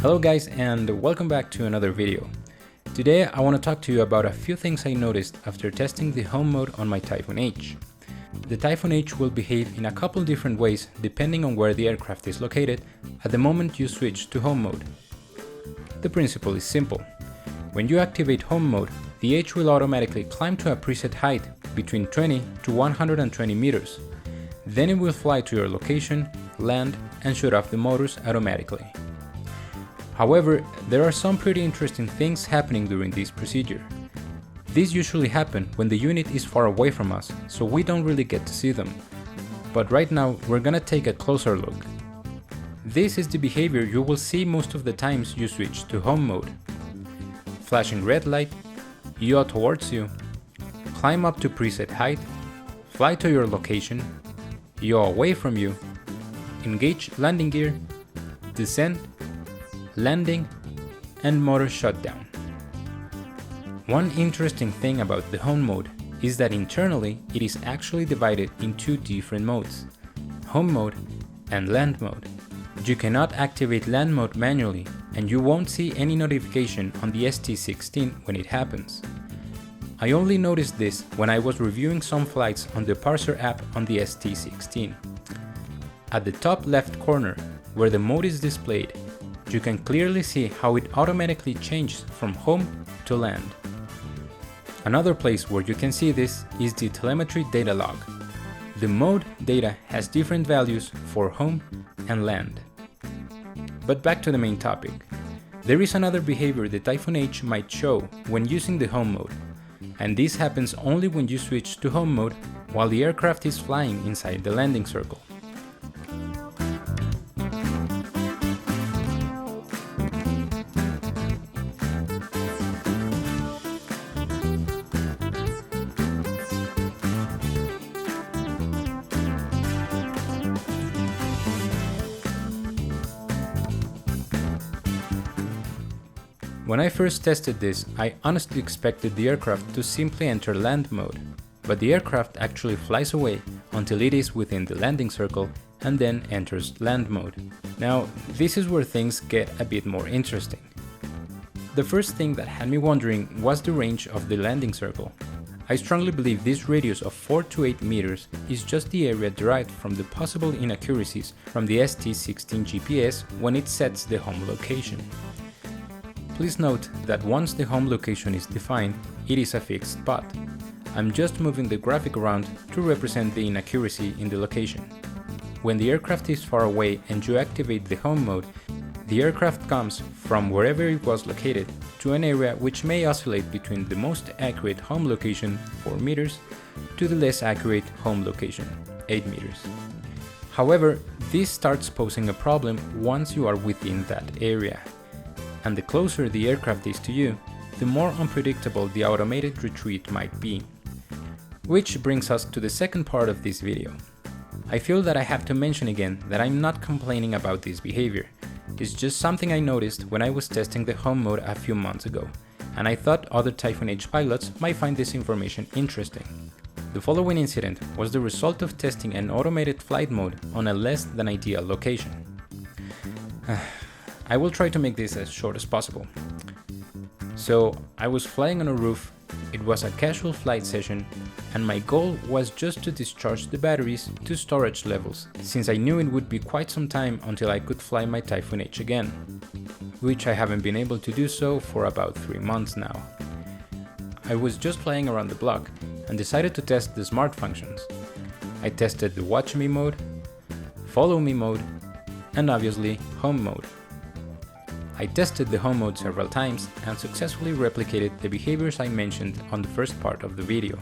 Hello guys, and welcome back to another video. Today I want to talk to you about a few things I noticed after testing the home mode on my Typhoon H. The Typhoon H will behave in a couple different ways depending on where the aircraft is located at the moment you switch to home mode. The principle is simple. When you activate home mode, the H will automatically climb to a preset height between 20 to 120 meters. Then it will fly to your location, land, and shut off the motors automatically. However, there are some pretty interesting things happening during this procedure. These usually happen when the unit is far away from us, so we don't really get to see them. But right now, we're gonna take a closer look. This is the behavior you will see most of the times you switch to home mode. Flashing red light, yaw towards you, climb up to preset height, fly to your location, yaw away from you, engage landing gear, descend, landing, and motor shutdown. One interesting thing about the home mode is that internally it is actually divided in two different modes, home mode and land mode. You cannot activate land mode manually, and you won't see any notification on the ST16 when it happens. I only noticed this when I was reviewing some flights on the Parser app on the ST16. At the top left corner, where the mode is displayed, you can clearly see how it automatically changes from home to land. Another place where you can see this is the telemetry data log. The mode data has different values for home and land. But back to the main topic. There is another behavior the Typhoon H might show when using the home mode, and this happens only when you switch to home mode while the aircraft is flying inside the landing circle. When I first tested this, I honestly expected the aircraft to simply enter land mode, but the aircraft actually flies away until it is within the landing circle and then enters land mode. Now, this is where things get a bit more interesting. The first thing that had me wondering was the range of the landing circle. I strongly believe this radius of 4 to 8 meters is just the area derived from the possible inaccuracies from the ST16 GPS when it sets the home location. Please note that once the home location is defined, it is a fixed spot. I'm just moving the graphic around to represent the inaccuracy in the location. When the aircraft is far away and you activate the home mode, the aircraft comes from wherever it was located to an area which may oscillate between the most accurate home location, 4 meters, to the less accurate home location, 8 meters. However, this starts posing a problem once you are within that area. And the closer the aircraft is to you, the more unpredictable the automated retreat might be. Which brings us to the second part of this video. I feel that I have to mention again that I'm not complaining about this behavior. It's just something I noticed when I was testing the home mode a few months ago, and I thought other Typhoon H pilots might find this information interesting. The following incident was the result of testing an automated flight mode on a less than ideal location. I will try to make this as short as possible. So, I was flying on a roof, it was a casual flight session, and my goal was just to discharge the batteries to storage levels, since I knew it would be quite some time until I could fly my Typhoon H again, which I haven't been able to do so for about 3 months now. I was just flying around the block and decided to test the smart functions. I tested the watch me mode, follow me mode, and obviously home mode. I tested the home mode several times and successfully replicated the behaviors I mentioned on the first part of the video.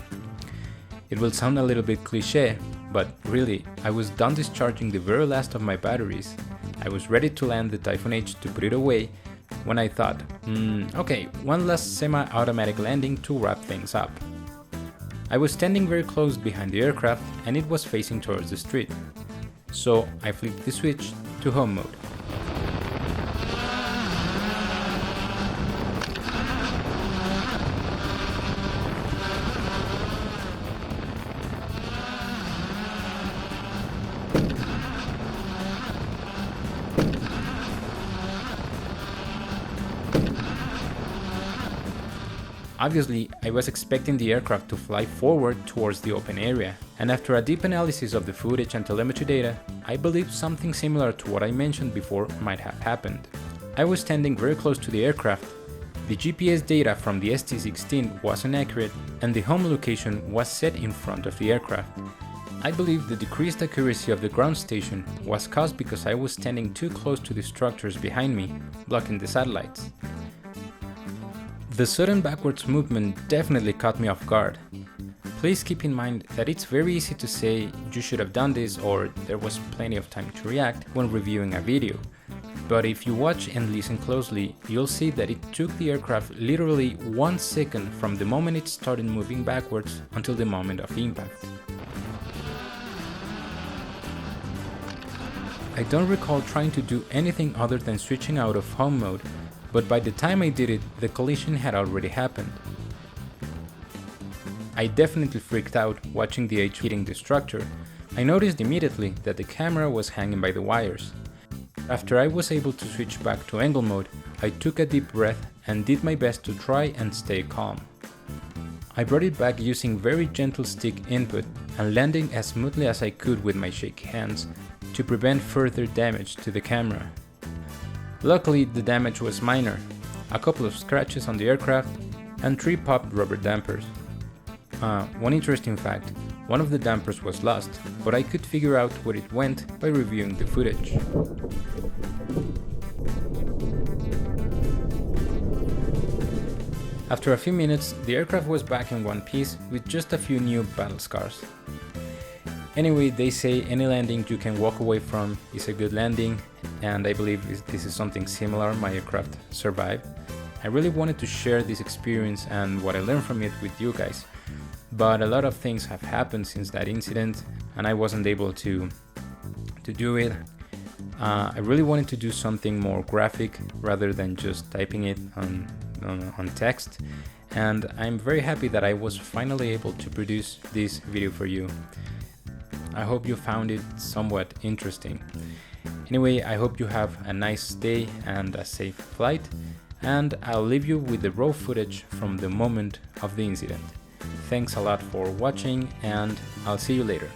It will sound a little bit cliché, but really, I was done discharging the very last of my batteries. I was ready to land the Typhoon H to put it away when I thought, okay, one last semi-automatic landing to wrap things up. I was standing very close behind the aircraft and it was facing towards the street. So I flipped the switch to home mode. Obviously, I was expecting the aircraft to fly forward towards the open area, and after a deep analysis of the footage and telemetry data, I believe something similar to what I mentioned before might have happened. I was standing very close to the aircraft, the GPS data from the ST-16 wasn't accurate, and the home location was set in front of the aircraft. I believe the decreased accuracy of the ground station was caused because I was standing too close to the structures behind me, blocking the satellites. The sudden backwards movement definitely caught me off guard. Please keep in mind that it's very easy to say you should have done this or there was plenty of time to react when reviewing a video. But if you watch and listen closely, you'll see that it took the aircraft literally 1 second from the moment it started moving backwards until the moment of impact. I don't recall trying to do anything other than switching out of home mode, but by the time I did it, the collision had already happened. I definitely freaked out watching the H hitting the structure. I noticed immediately that the camera was hanging by the wires. After I was able to switch back to angle mode, I took a deep breath and did my best to try and stay calm. I brought it back using very gentle stick input and landing as smoothly as I could with my shaky hands to prevent further damage to the camera. Luckily, the damage was minor, a couple of scratches on the aircraft and 3 popped rubber dampers. One interesting fact, one of the dampers was lost, but I could figure out where it went by reviewing the footage. After a few minutes, the aircraft was back in one piece with just a few new battle scars. Anyway, they say any landing you can walk away from is a good landing, and I believe this is something similar my aircraft survived. I really wanted to share this experience and what I learned from it with you guys, but a lot of things have happened since that incident and I wasn't able to do it. I really wanted to do something more graphic rather than just typing it on text, and I'm very happy that I was finally able to produce this video for you. I hope you found it somewhat interesting. Anyway, I hope you have a nice day and a safe flight, and I'll leave you with the raw footage from the moment of the incident. Thanks a lot for watching, and I'll see you later.